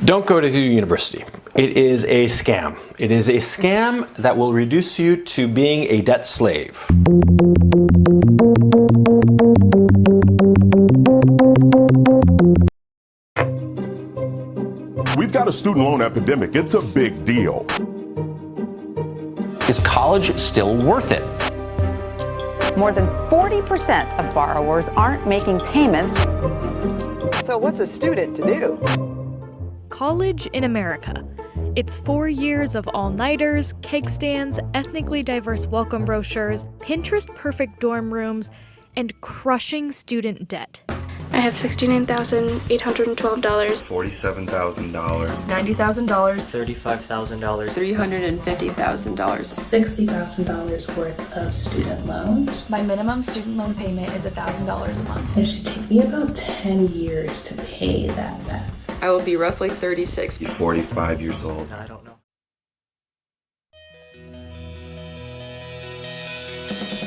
Don't go to university. It is a scam. It is a scam that will reduce you to being a debt slave. We've got a student loan epidemic. It's a big deal. Is college still worth it? More than 40% of borrowers aren't making payments. So what's a student to do? College in America. It's 4 years of all-nighters, cake stands, ethnically diverse welcome brochures, Pinterest-perfect dorm rooms, and crushing student debt. I have $69,812. $47,000. $90,000. $35,000. $350,000. $60,000 worth of student loans. My minimum student loan payment is $1,000 a month. It should take me about 10 years to pay that back. I will be roughly 36. 45 years old. I don't know.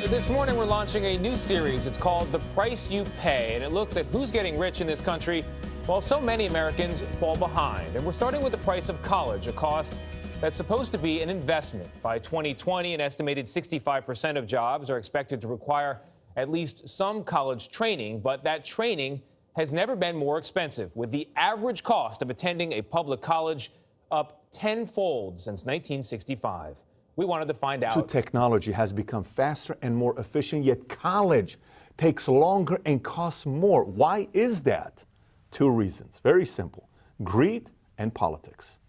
This morning we're launching a new series. It's called The Price You Pay, and it looks at who's getting rich in this country while so many Americans fall behind. And we're starting with the price of college, a cost that's supposed to be an investment. By 2020, an estimated 65% of jobs are expected to require at least some college training, but that training has never been more expensive, with the average cost of attending a public college up tenfold since 1965. We wanted to find out. Technology has become faster and more efficient, yet college takes longer and costs more. Why is that? Two reasons. Very simple. Greed and politics.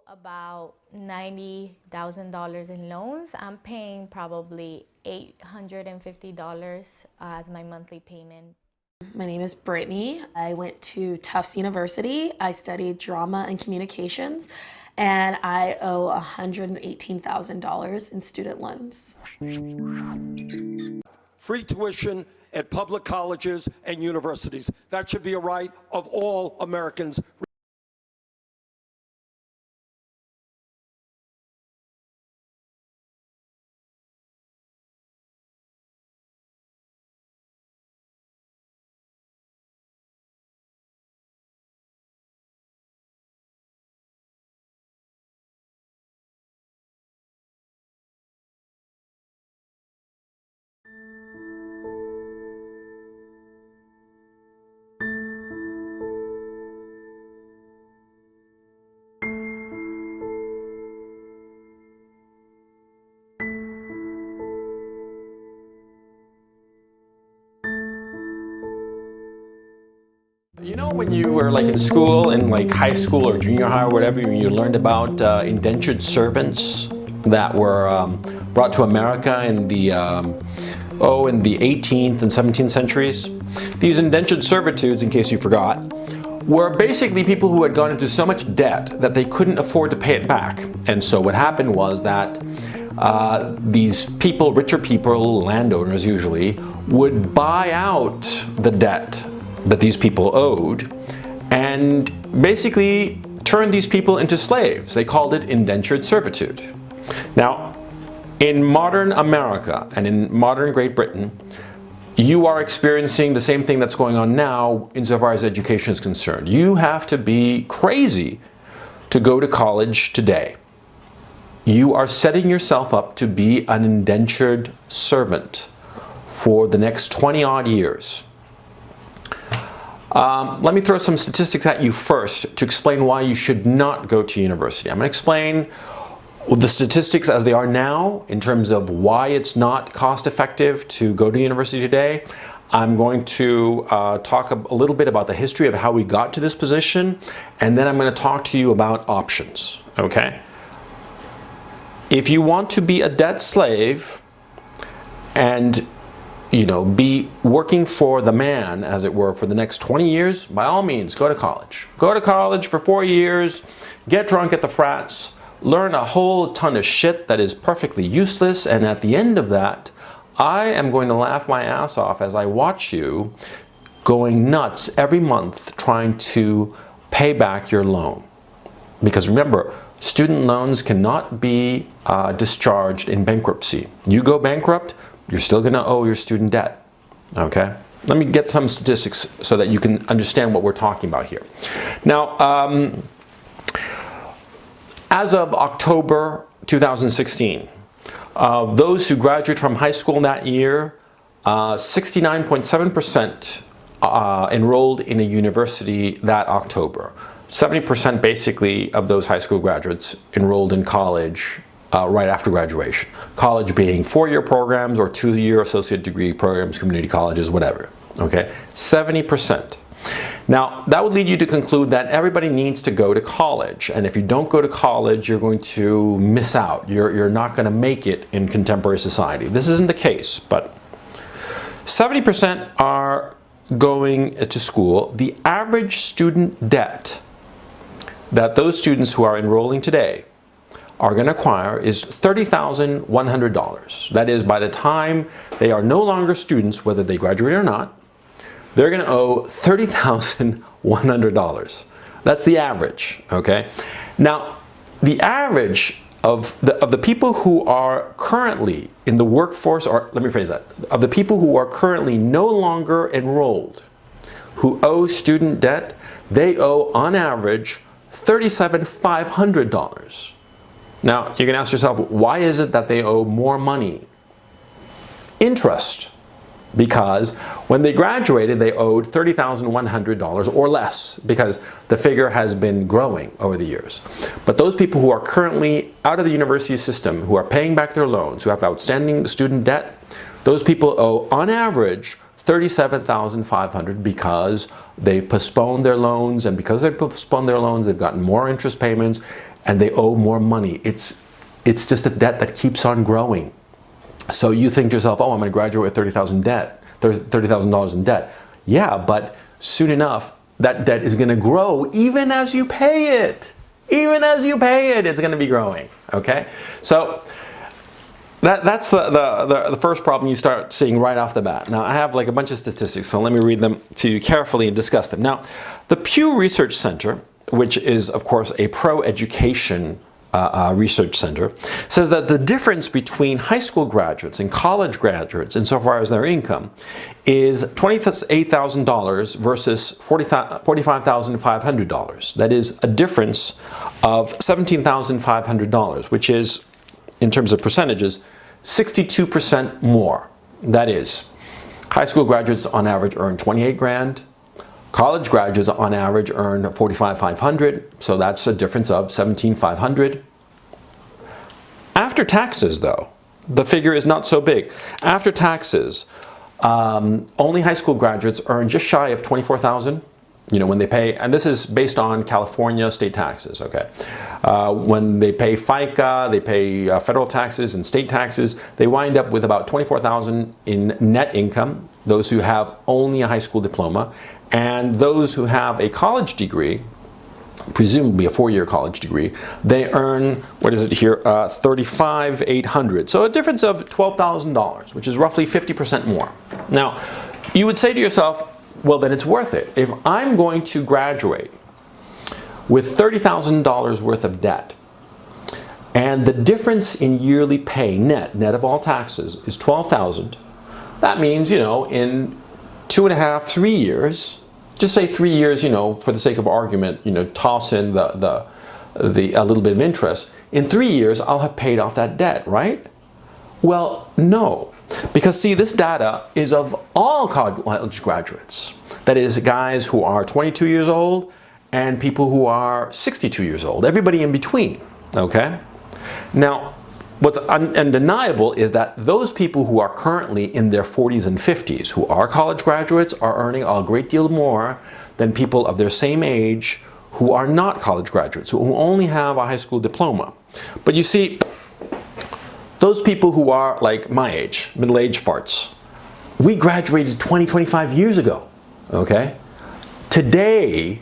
About $90,000 in loans. I'm paying probably $850 as my monthly payment. My name is Brittany. I went to Tufts University. I studied drama and communications, and I owe $118,000 in student loans. Free tuition at public colleges and universities. That should be a right of all Americans. You know, when you were like in school, in like high school or junior high or whatever, you learned about indentured servants that were brought to America in the in the 18th and 17th centuries. These indentured servitudes, in case you forgot, were basically people who had gone into so much debt that they couldn't afford to pay it back. And so what happened was that these people, richer people, landowners usually, would buy out the debt that these people owed and basically turn these people into slaves. They called it indentured servitude. Now, in modern America and in modern Great Britain, you are experiencing the same thing that's going on now insofar as education is concerned. You have to be crazy to go to college today. You are setting yourself up to be an indentured servant for the next 20-odd years. Let me throw some statistics at you first to explain why you should not go to university. I'm going to explain the statistics as they are now in terms of why it's not cost effective to go to university today. I'm going to talk a little bit about the history of how we got to this position, and then I'm going to talk to you about options, okay? If you want to be a debt slave and be working for the man, as it were, for the next 20 years, by all means, go to college. Go to college for 4 years, get drunk at the frats, learn a whole ton of shit that is perfectly useless, and at the end of that, I am going to laugh my ass off as I watch you going nuts every month trying to pay back your loan. Because remember, student loans cannot be discharged in bankruptcy. You go bankrupt, you're still going to owe your student debt, okay? let me get some statistics so that you can understand what we're talking about here. Now, as of October 2016, those who graduated from high school in that year, 69.7% enrolled in a university that October. 70% basically of those high school graduates enrolled in college right after graduation. College being 4-year programs or 2-year associate degree programs, community colleges, whatever. Okay, 70%. Now, that would lead you to conclude that everybody needs to go to college. And if you don't go to college, you're going to miss out. You're not going to make it in contemporary society. This isn't the case, but 70% are going to school. The average student debt that those students who are enrolling today are going to acquire is $30,100. That is, by the time they are no longer students, whether they graduate or not, they're going to owe $30,100. That's the average, okay? Now, the average of the people who are currently in the workforce, or let me phrase that, of the people who are currently no longer enrolled, who owe student debt, they owe on average $37,500. Now, you can ask yourself, why is it that they owe more money? Interest. Because when they graduated, they owed $30,100 or less, because the figure has been growing over the years. But those people who are currently out of the university system, who are paying back their loans, who have outstanding student debt, those people owe, on average, $37,500 because they've postponed their loans, and because they've postponed their loans, they've gotten more interest payments, and they owe more money. It's just a debt that keeps on growing. So you think to yourself, oh, I'm going to graduate with $30,000 in debt. Yeah, but soon enough, that debt is going to grow even as you pay it. Even as you pay it, it's going to be growing, okay? So that's the first problem you start seeing right off the bat. Now, I have like a bunch of statistics, so let me read them to you carefully and discuss them. Now, the Pew Research Center, which is, of course, a pro-education research center, says that the difference between high school graduates and college graduates insofar as their income is $28,000 versus $45,500. That is a difference of $17,500, which is, in terms of percentages, 62% more. That is, high school graduates on average earn 28 grand. College graduates on average earn $45,500, so that's a difference of $17,500. After taxes, though, the figure is not so big. After taxes, only high school graduates earn just shy of $24,000. You know, when they pay, and this is based on California state taxes, okay? When they pay FICA, they pay federal taxes and state taxes, they wind up with about $24,000 in net income, those who have only a high school diploma. And those who have a college degree, presumably a 4-year college degree, they earn, what is it here, $35,800. So a difference of $12,000, which is roughly 50% more. Now, you would say to yourself, well, then it's worth it. If I'm going to graduate with $30,000 worth of debt, and the difference in yearly pay, net of all taxes, is $12,000, that means, you know, in 2.5, 3 years, just say 3 years, you know, for the sake of argument, you know, toss in a little bit of interest. In 3 years, I'll have paid off that debt, right? Well, no. Because see, this data is of all college graduates. That is, guys who are 22 years old and people who are 62 years old. Everybody in between, okay? Now, what's undeniable is that those people who are currently in their 40s and 50s, who are college graduates, are earning a great deal more than people of their same age who are not college graduates, who only have a high school diploma. But you see, those people who are like my age, middle-aged farts, we graduated 20, 25 years ago, okay? Today,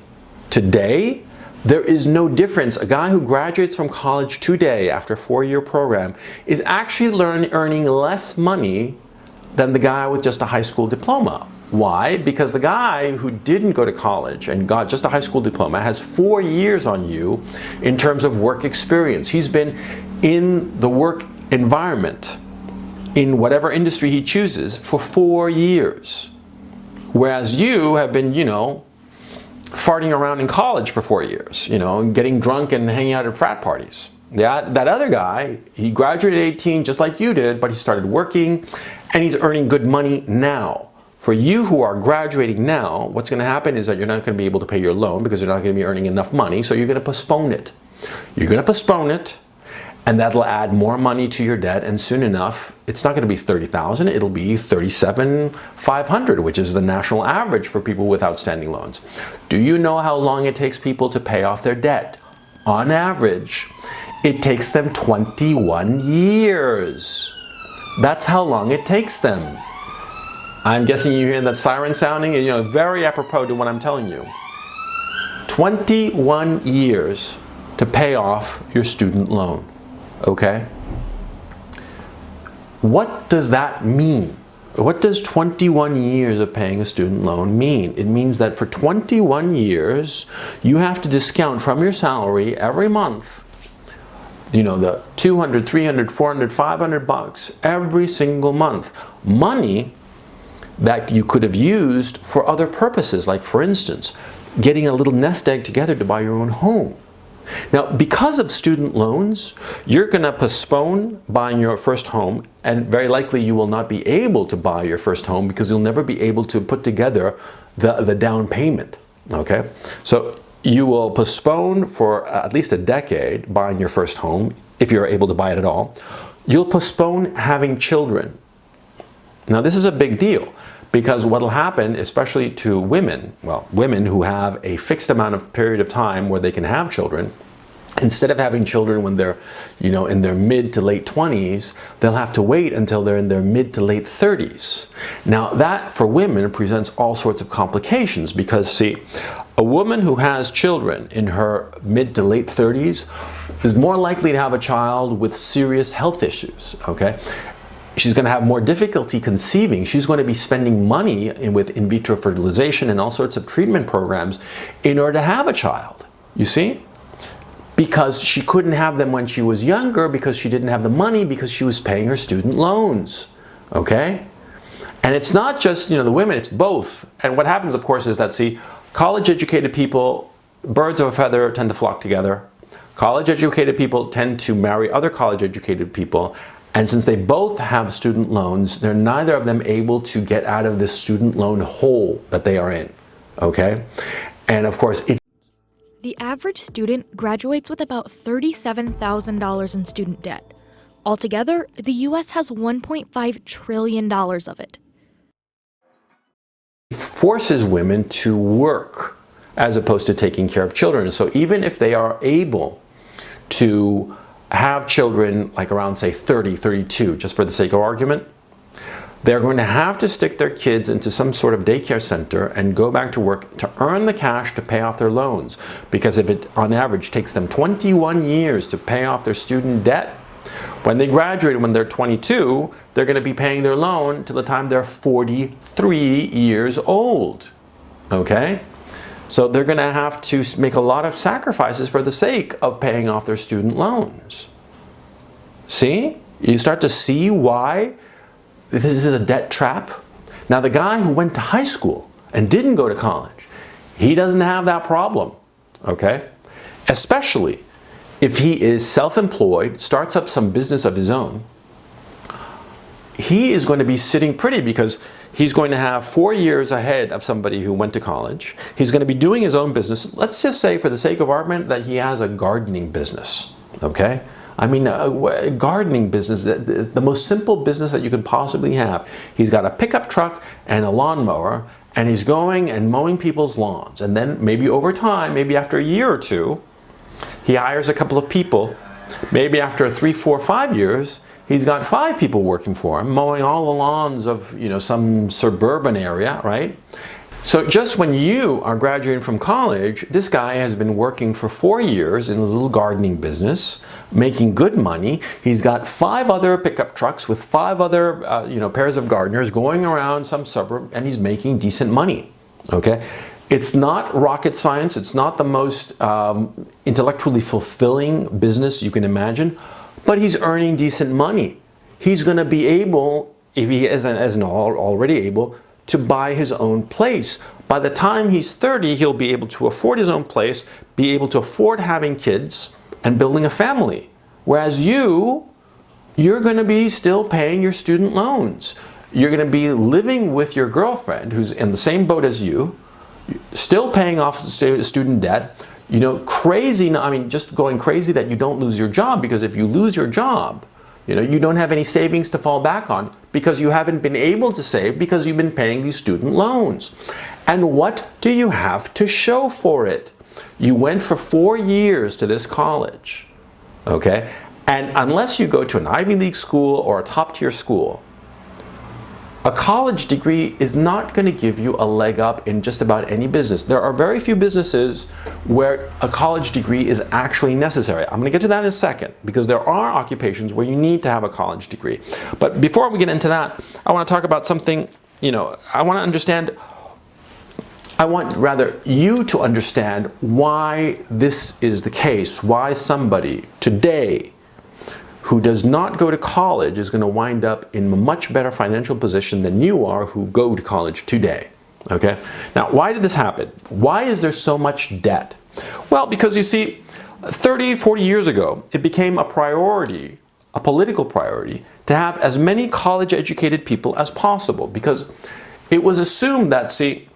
there is no difference. A guy who graduates from college today after a 4-year program is actually earning less money than the guy with just a high school diploma. Why? Because the guy who didn't go to college and got just a high school diploma has 4 years on you in terms of work experience. He's been in the work environment in whatever industry he chooses for 4 years. Whereas you have been, you know, farting around in college for 4 years, you know, getting drunk and hanging out at frat parties. That other guy, he graduated at 18 just like you did, but he started working and he's earning good money now. For you who are graduating now, what's going to happen is that you're not going to be able to pay your loan because you're not going to be earning enough money, so you're going to postpone it. You're going to postpone it, and that'll add more money to your debt, and soon enough, it's not going to be $30,000, it'll be $37,500, which is the national average for people with outstanding loans. Do you know how long it takes people to pay off their debt? On average, it takes them 21 years. That's how long it takes them. I'm guessing you're hearing that siren sounding, and you know, very apropos to what I'm telling you. 21 years to pay off your student loan, okay? What does that mean? What does 21 years of paying a student loan mean? It means that for 21 years, you have to discount from your salary every month, you know, the 200, 300, 400, 500 bucks every single month. Money that you could have used for other purposes, like for instance, getting a little nest egg together to buy your own home. Now, because of student loans, you're going to postpone buying your first home, and very likely you will not be able to buy your first home because you'll never be able to put together the down payment, okay? So you will postpone for at least a decade buying your first home, if you're able to buy it at all. You'll postpone having children. Now, this is a big deal, because what will happen, especially to women, well, women who have a fixed amount of period of time where they can have children, instead of having children when they're, you know, in their mid to late 20s, they'll have to wait until they're in their mid to late 30s. Now, that for women presents all sorts of complications because, see, a woman who has children in her mid to late 30s is more likely to have a child with serious health issues, okay? She's going to have more difficulty conceiving. She's going to be spending money with in vitro fertilization and all sorts of treatment programs in order to have a child, you see? Because she couldn't have them when she was younger because she didn't have the money because she was paying her student loans, okay? And it's not just, you know, the women, it's both. And what happens, of course, is that, see, college-educated people, birds of a feather tend to flock together. College-educated people tend to marry other college-educated people. And since they both have student loans, they're neither of them able to get out of this student loan hole that they are in, okay? And of course, the average student graduates with about $37,000 in student debt. Altogether, the U.S. has $1.5 trillion of it. It forces women to work as opposed to taking care of children. So even if they are able to have children like around, say, 30, 32, just for the sake of argument, they're going to have to stick their kids into some sort of daycare center and go back to work to earn the cash to pay off their loans. Because if it, on average, takes them 21 years to pay off their student debt, when they graduate, when they're 22, they're going to be paying their loan till the time they're 43 years old, okay? So they're going to have to make a lot of sacrifices for the sake of paying off their student loans. See? You start to see why this is a debt trap. Now, the guy who went to high school and didn't go to college, he doesn't have that problem, okay? Especially if he is self-employed, starts up some business of his own. He is going to be sitting pretty because he's going to have 4 years ahead of somebody who went to college. He's going to be doing his own business. Let's just say, for the sake of argument, that he has a gardening business, okay? I mean, a gardening business, the most simple business that you could possibly have. He's got a pickup truck and a lawnmower, and he's going and mowing people's lawns. And then maybe over time, maybe after a year or two, he hires a couple of people. Maybe after 3, 4, 5 years, he's got 5 people working for him, mowing all the lawns of, you know, some suburban area, right? So just when you are graduating from college, this guy has been working for 4 years in his little gardening business, making good money. He's got 5 other pickup trucks with 5 other, you know, pairs of gardeners going around some suburb, and he's making decent money, okay? It's not rocket science. It's not the most intellectually fulfilling business you can imagine, but he's earning decent money. He's going to be able, if he isn't already able, to buy his own place. By the time he's 30, he'll be able to afford his own place, be able to afford having kids and building a family. Whereas you're going to be still paying your student loans. You're going to be living with your girlfriend who's in the same boat as you, still paying off student debt, you know, crazy, I mean, just going crazy that you don't lose your job, because if you lose your job, you know, you don't have any savings to fall back on because you haven't been able to save because you've been paying these student loans. And what do you have to show for it? You went for 4 years to this college, okay? And unless you go to an Ivy League school or a top-tier school, a college degree is not going to give you a leg up in just about any business. There are very few businesses where a college degree is actually necessary. I'm going to get to that in a second, because there are occupations where you need to have a college degree. But before we get into that, I want to talk about something, you know, I want rather you to understand why this is the case, why somebody today who does not go to college is going to wind up in a much better financial position than you are who go to college today. Okay? Now, why did this happen? Why is there so much debt? Well, because you see, 30, 40 years ago, it became a priority, a political priority, to have as many college-educated people as possible, because it was assumed that, see,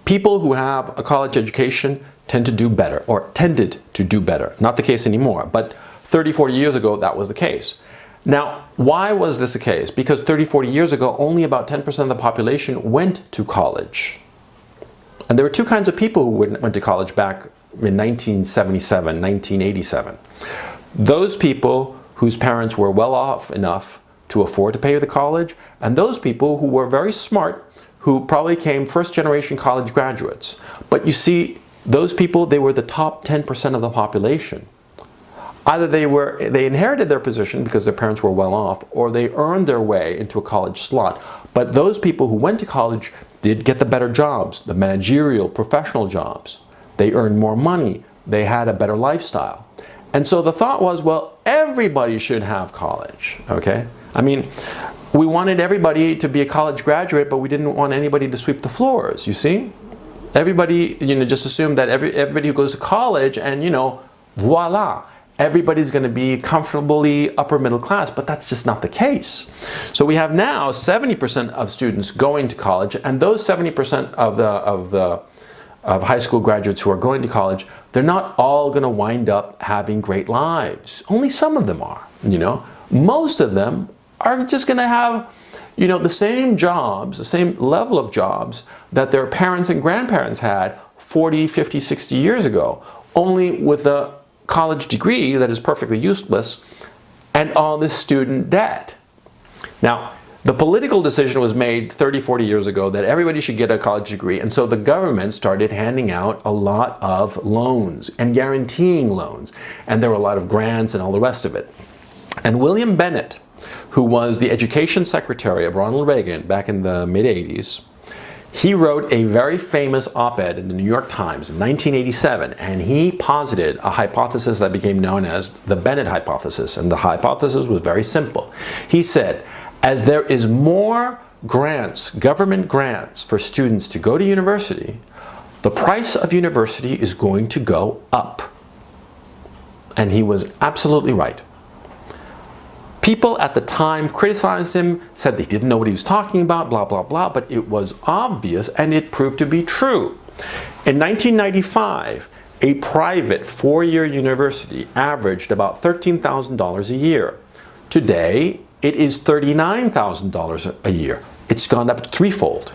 people who have a college education tend to do better, or tended to do better. Not the case anymore, but 30, 40 years ago, that was the case. Now, why was this the case? Because 30, 40 years ago, only about 10% of the population went to college. And there were two kinds of people who went to college back in 1977, 1987. Those people whose parents were well off enough to afford to pay the college, and those people who were very smart, who probably came first-generation college graduates. But you see, those people, they were the top 10% of the population. Either they inherited their position because their parents were well off, or they earned their way into a college slot. But those people who went to college did get the better jobs, the managerial, professional jobs. They earned more money. They had a better lifestyle. And so the thought was, well, everybody should have college, okay? I mean, we wanted everybody to be a college graduate, but we didn't want anybody to sweep the floors, you see? Everybody, you know, just assumed that everybody who goes to college and, you know, voila, everybody's going to be comfortably upper middle class, but that's just not the case. So we have now 70% of students going to college, and those 70% of high school graduates who are going to college, they're not all going to wind up having great lives. Only some of them are, you know. Most of them are just going to have, you know, the same jobs, the same level of jobs that their parents and grandparents had 40, 50, 60 years ago, only with a college degree that is perfectly useless and all this student debt. Now, the political decision was made 30, 40 years ago that everybody should get a college degree, and so the government started handing out a lot of loans and guaranteeing loans, and there were a lot of grants and all the rest of it. And William Bennett, who was the education secretary of Ronald Reagan back in the mid-80s, he wrote a very famous op-ed in the New York Times in 1987, and he posited a hypothesis that became known as the Bennett hypothesis. And the hypothesis was very simple. He said, as there is more grants, government grants for students to go to university, the price of university is going to go up. And he was absolutely right. People at the time criticized him, said they didn't know what he was talking about, blah, blah, blah, but it was obvious and it proved to be true. In 1995, a private four-year university averaged about $13,000 a year. Today, it is $39,000 a year. It's gone up threefold.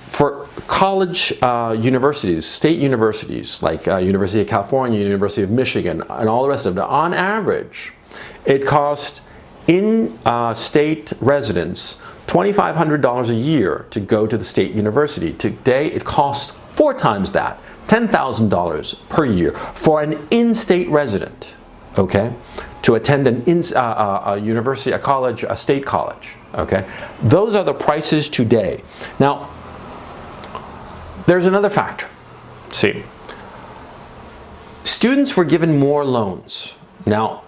For college universities, state universities, like University of California, University of Michigan, and all the rest of it, on average, it cost in-state residents $2,500 a year to go to the state university. Today, it costs 4 times that, $10,000 per year for an in-state resident, okay, to attend a university, a college, a state college, okay. Those are the prices today. Now, there's another factor. See, students were given more loans. Now,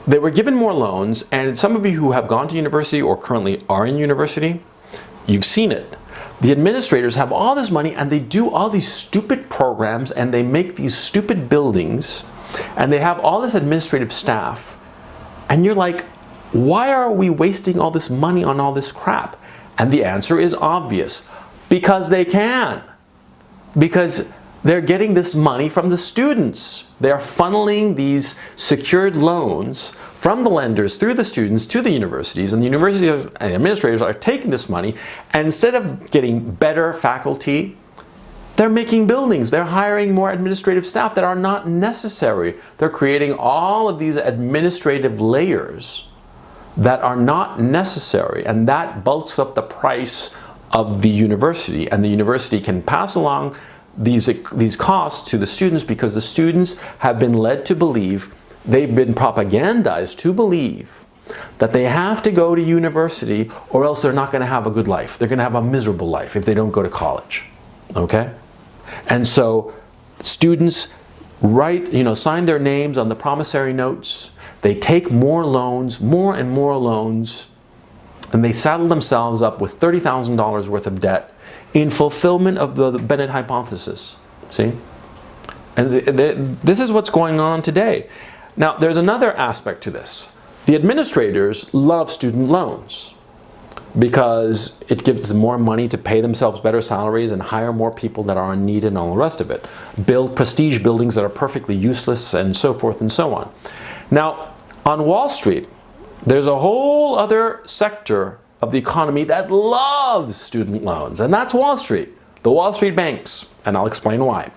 they were given more loans, and some of you who have gone to university or currently are in university, you've seen it. The administrators have all this money and they do all these stupid programs and they make these stupid buildings and they have all this administrative staff. And you're like, why are we wasting all this money on all this crap? And the answer is obvious. Because they can. Because they're getting this money from the students. They're funneling these secured loans from the lenders through the students to the universities, and the universities and the administrators are taking this money, and instead of getting better faculty, they're making buildings. They're hiring more administrative staff that are not necessary. They're creating all of these administrative layers that are not necessary, and that bulks up the price of the university, and the university can pass along these costs to the students because the students have been led to believe, they've been propagandized to believe that they have to go to university or else they're not going to have a good life. They're going to have a miserable life if they don't go to college. Okay? And so students sign their names on the promissory notes. They take more loans, more and more loans, and they saddle themselves up with $30,000 worth of debt in fulfillment of the Bennett hypothesis. See? And this is what's going on today. Now, there's another aspect to this. The administrators love student loans because it gives them more money to pay themselves better salaries and hire more people that are in need and all the rest of it. Build prestige buildings that are perfectly useless and so forth and so on. Now, on Wall Street, there's a whole other sector of the economy that loves student loans, and that's Wall Street, the Wall Street banks, and I'll explain why.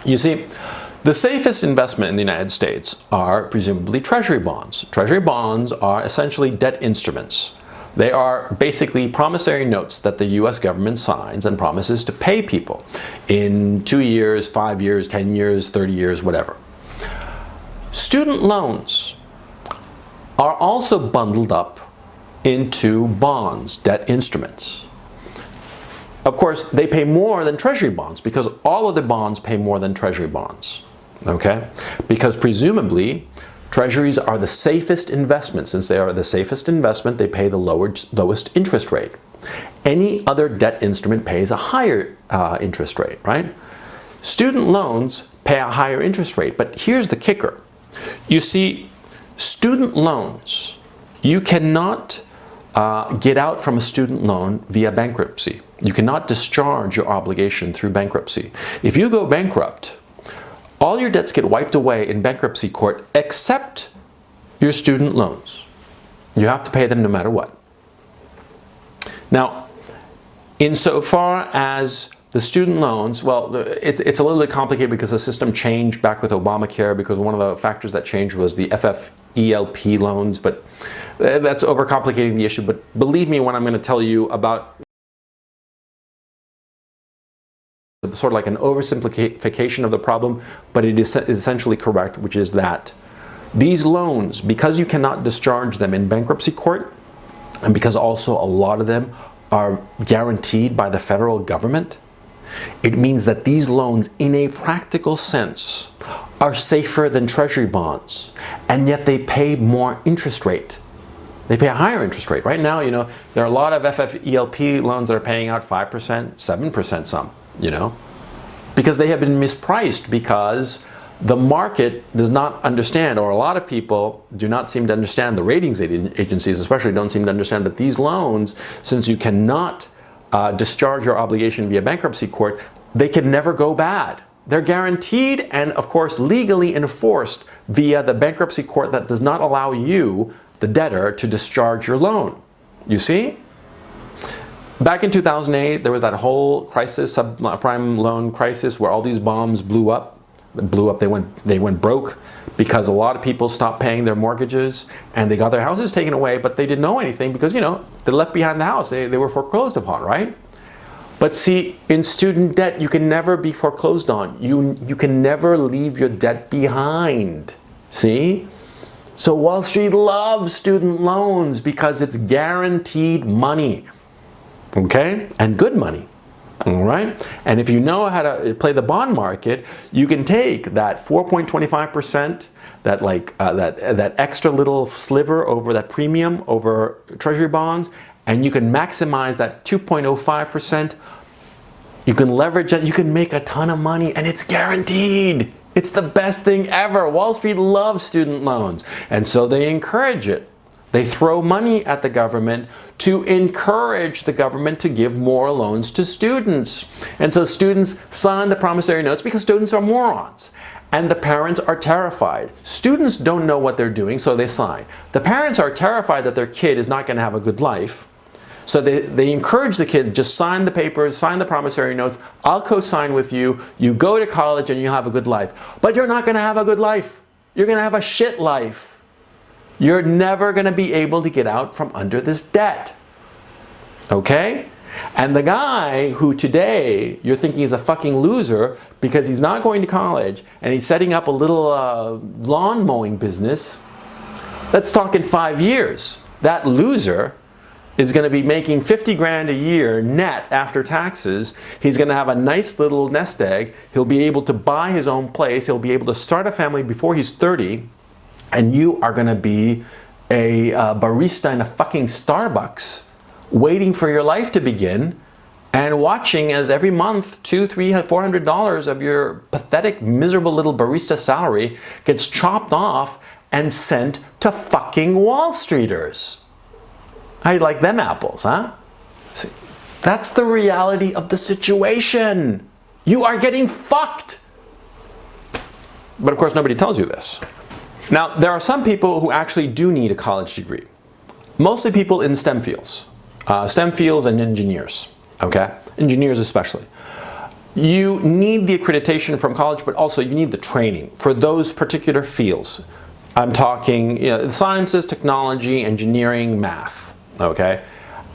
You see, the safest investment in the United States are presumably treasury bonds. Treasury bonds are essentially debt instruments. They are basically promissory notes that the US government signs and promises to pay people in 2 years, 5 years, 10 years, 30 years, whatever. Student loans are also bundled up into bonds, debt instruments. Of course, they pay more than treasury bonds because all of the bonds pay more than treasury bonds. Okay? Because presumably, treasuries are the safest investment. Since they are the safest investment, they pay the lowest interest rate. Any other debt instrument pays a higher interest rate, right? Student loans pay a higher interest rate, but here's the kicker. You see, student loans, you cannot get out from a student loan via bankruptcy. You cannot discharge your obligation through bankruptcy. If you go bankrupt, all your debts get wiped away in bankruptcy court except your student loans. You have to pay them no matter what. Now, insofar as the student loans, well, it's a little bit complicated because the system changed back with Obamacare because one of the factors that changed was the FFELP loans, but that's overcomplicating the issue. But believe me when I'm going to tell you about sort of like an oversimplification of the problem, but it is essentially correct, which is that these loans, because you cannot discharge them in bankruptcy court, and because also a lot of them are guaranteed by the federal government, it means that these loans, in a practical sense, are safer than treasury bonds, and yet they pay more interest rate. They pay a higher interest rate. Right now, there are a lot of FFELP loans that are paying out 5%, 7% some, because they have been mispriced because the market does not understand, or a lot of people do not seem to understand, the ratings agencies especially don't seem to understand that these loans, since you cannot discharge your obligation via bankruptcy court, they can never go bad. They're guaranteed and, of course, legally enforced via the bankruptcy court that does not allow you, the debtor, to discharge your loan. You see? Back in 2008, there was that whole crisis, subprime loan crisis, where all these bombs blew up. They went broke because a lot of people stopped paying their mortgages and they got their houses taken away, but they didn't know anything because, they left behind the house. They were foreclosed upon, right? But see, in student debt, you can never be foreclosed on. You can never leave your debt behind. See? So Wall Street loves student loans because it's guaranteed money. Okay? And good money. All right? And if you know how to play the bond market, you can take that 4.25%, that extra little sliver over that premium over treasury bonds, and you can maximize that 2.05%, you can leverage that, you can make a ton of money, and it's guaranteed. It's the best thing ever. Wall Street loves student loans, and so they encourage it. They throw money at the government to encourage the government to give more loans to students. And so students sign the promissory notes because students are morons. And the parents are terrified. Students don't know what they're doing, so they sign. The parents are terrified that their kid is not going to have a good life. So they encourage the kid, just sign the papers, sign the promissory notes, I'll co-sign with you, you go to college and you'll have a good life. But you're not going to have a good life. You're going to have a shit life. You're never going to be able to get out from under this debt. Okay? And the guy who today you're thinking is a fucking loser because he's not going to college and he's setting up a little lawn mowing business, let's talk in 5 years. That loser is going to be making 50 grand a year net after taxes. He's going to have a nice little nest egg. He'll be able to buy his own place. He'll be able to start a family before he's 30. And you are going to be a barista in a fucking Starbucks waiting for your life to begin and watching as every month $200, $300, $400 of your pathetic, miserable little barista salary gets chopped off and sent to fucking Wall Streeters. How you like them apples, huh? See, that's the reality of the situation. You are getting fucked. But of course, nobody tells you this. Now, there are some people who actually do need a college degree. Mostly people in STEM fields. STEM fields and engineers, okay? Engineers especially. You need the accreditation from college, but also you need the training for those particular fields. I'm talking sciences, technology, engineering, math, okay?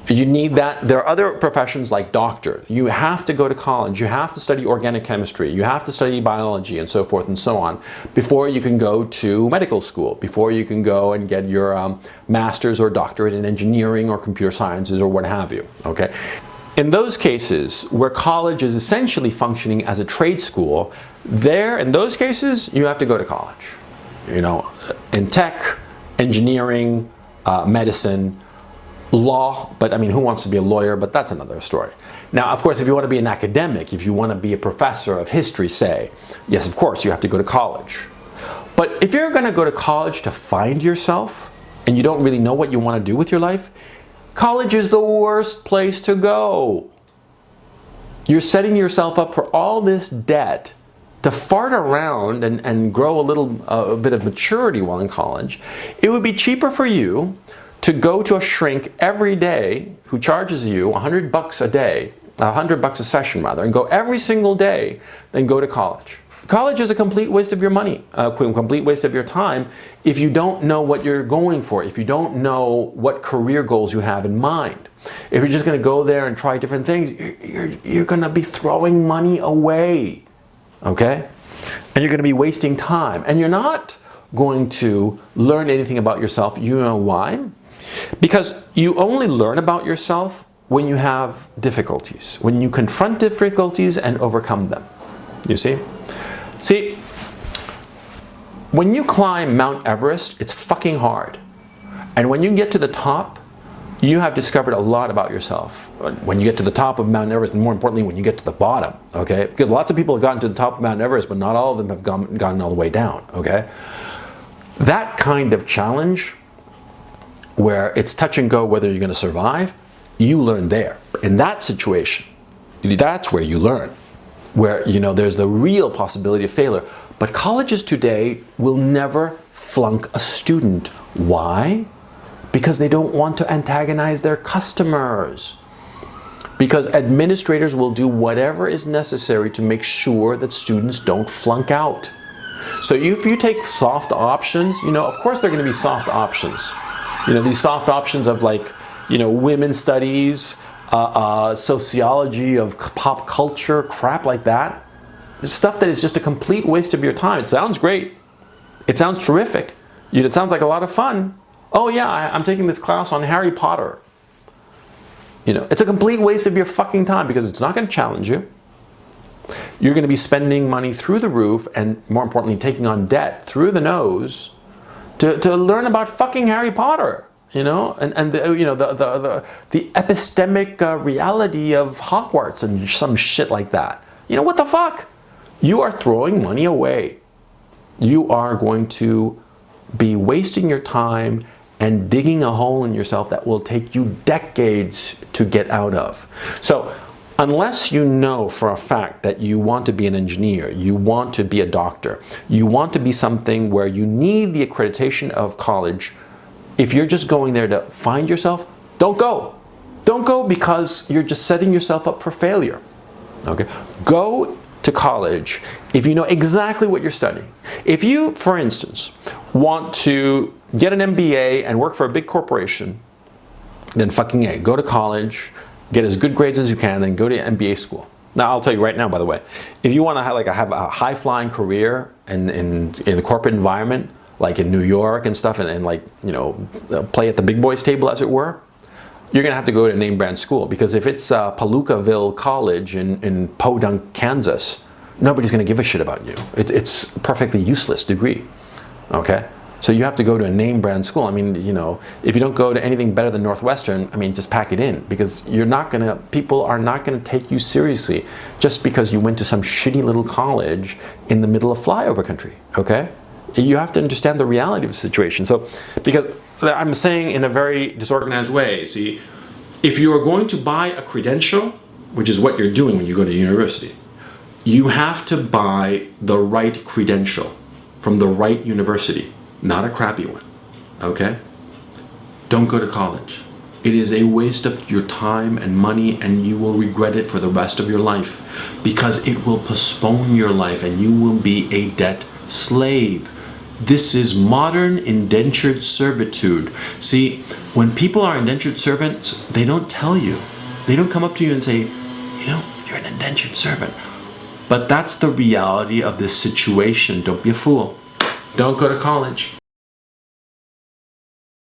You need that. There are other professions like doctor. You have to go to college. You have to study organic chemistry. You have to study biology and so forth and so on before you can go to medical school, before you can go and get your master's or doctorate in engineering or computer sciences or what have you, okay? In those cases where college is essentially functioning as a trade school, in those cases, you have to go to college. You know, in tech, engineering, medicine, law, but I mean, who wants to be a lawyer? But that's another story. Now, of course, if you want to be an academic, if you want to be a professor of history, say, yes, of course, you have to go to college. But if you're going to go to college to find yourself and you don't really know what you want to do with your life, college is the worst place to go. You're setting yourself up for all this debt to fart around and grow a bit of maturity while in college. It would be cheaper for you to go to a shrink every day who charges you $100 a day, $100 a session rather, and go every single day, then go to college. College is a complete waste of your money, a complete waste of your time if you don't know what you're going for, if you don't know what career goals you have in mind. If you're just going to go there and try different things, you're going to be throwing money away, okay? And you're going to be wasting time. And you're not going to learn anything about yourself. You know why? Because you only learn about yourself when you have difficulties, when you confront difficulties and overcome them. You see? See, when you climb Mount Everest, it's fucking hard. And when you get to the top, you have discovered a lot about yourself. When you get to the top of Mount Everest, and more importantly, when you get to the bottom, okay? Because lots of people have gotten to the top of Mount Everest, but not all of them have gotten all the way down, okay? That kind of challenge, where it's touch and go whether you're going to survive, you learn there. In that situation, that's where you learn. Where, you know, there's the real possibility of failure. But colleges today will never flunk a student. Why? Because they don't want to antagonize their customers. Because administrators will do whatever is necessary to make sure that students don't flunk out. So if you take soft options, you know, of course there are going to be soft options. You know, these soft options of like, you know, women's studies, sociology of pop culture, crap like that. Stuff that is just a complete waste of your time. It sounds great. It sounds terrific. It sounds like a lot of fun. Oh yeah, I'm taking this class on Harry Potter. You know, it's a complete waste of your fucking time because it's not going to challenge you. You're going to be spending money through the roof and, more importantly, taking on debt through the nose to learn about fucking Harry Potter. you know, and the, you know, the epistemic reality of Hogwarts and some shit like that. You know, what the fuck? You are throwing money away. You are going to be wasting your time and digging a hole in yourself that will take you decades to get out of. So unless you know for a fact that you want to be an engineer, you want to be a doctor, you want to be something where you need the accreditation of college, if you're just going there to find yourself, don't go. Don't go, because you're just setting yourself up for failure. Okay? Go to college if you know exactly what you're studying. If you, for instance, want to get an MBA and work for a big corporation, then fucking A, go to college, get as good grades as you can, then go to MBA school. Now, I'll tell you right now, by the way, if you want to have a high-flying career in the corporate environment, like in New York and stuff, and like, you know, play at the big boys table, as it were, you're going to have to go to a name brand school, because if it's Palookaville College in Podunk, Kansas, nobody's going to give a shit about you. It's a perfectly useless degree, okay? So you have to go to a name brand school. I mean, you know, if you don't go to anything better than Northwestern, I mean, just pack it in, because you're not going to, people are not going to take you seriously just because you went to some shitty little college in the middle of flyover country, okay? You have to understand the reality of the situation. So, because I'm saying in a very disorganized way, see, if you are going to buy a credential, which is what you're doing when you go to university, you have to buy the right credential from the right university, not a crappy one, okay? Don't go to college. It is a waste of your time and money, and you will regret it for the rest of your life, because it will postpone your life and you will be a debt slave. This is modern indentured servitude. See, when people are indentured servants, they don't tell you. They don't come up to you and say, you know, you're an indentured servant. But that's the reality of this situation. Don't be a fool. Don't go to college.